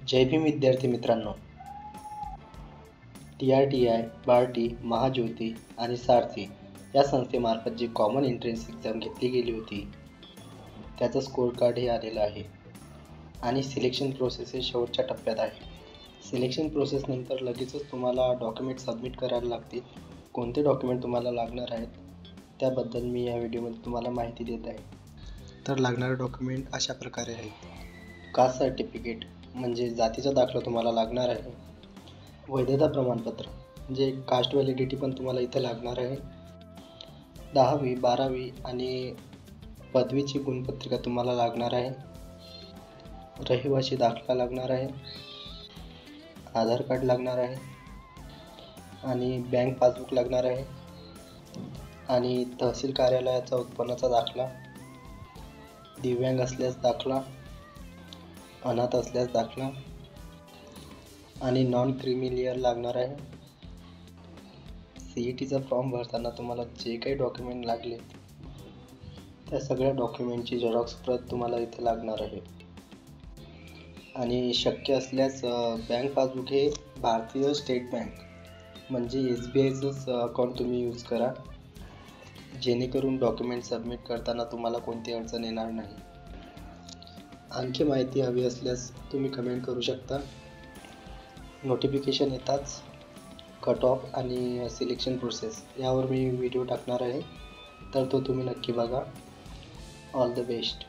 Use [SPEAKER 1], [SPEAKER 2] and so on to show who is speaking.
[SPEAKER 1] जय भीम विद्यार्थी मित्रांनो, TRTI, बार्टी, महाज्योती आणि सारथी या संस्थेमार्फत जी कॉमन एंट्रन्स एक्झाम घेतली गेली होती त्याचं स्कोर कार्ड हे आलेलं आहे आणि सिलेक्शन प्रोसेस हे शेवटच्या टप्प्यात आहे. सिलेक्शन प्रोसेसनंतर लगेचच तुम्हाला डॉक्युमेंट सबमिट करायला लागतील. कोणते डॉक्युमेंट तुम्हाला लागणार आहेत त्याबद्दल मी या व्हिडिओमध्ये तुम्हाला माहिती देत आहे. तर लागणारे डॉक्युमेंट अशा प्रकारे आहेत. कास्ट सर्टिफिकेट म्हणजे जातीचा दाखला तुम्हाला लागणार आहे. वैधता प्रमाणपत्र म्हणजे कास्ट व्हॅलिडिटी पण तुम्हाला इथे लागणार आहे. 10वी 12वी आणि पदवीची गुणपत्रिका तुम्हाला लागणार आहे. रहिवासी दाखला लागणार आहे. आधार कार्ड लागणार आहे आणि बँक पासबुक लागणार आहे आणि तहसील कार्यालयाचा उत्पन्नाचा दाखला, दिव्यांग असल्यास दाखला, अनाथ असल्यास दाखला आणि नॉन क्रिमिलियर लागणार आहे. CETचा फॉर्म भरताना तुम्हाला जे काही डॉक्युमेंट लागले त्या सगळ्या डॉक्युमेंटची झेरॉक्स प्रत तुम्हाला इथे लागणार आहे आणि शक्य असल्यास बँक पासबुक हे भारतीय स्टेट बँक म्हणजे SBIचंच अकाउंट तुम्ही यूज करा, जेणेकरून डॉक्युमेंट सबमिट करताना तुम्हाला कोणती अडचण येणार नाही. आणखी माहिती हवी असल्यास तुम्ही कमेंट करू शकता. नोटिफिकेशन येताच कट ऑफ आणि सिलेक्शन प्रोसेस यावर मी व्हिडिओ टाकणार आहे, तर तो तुम्ही नक्की बघा. All the best.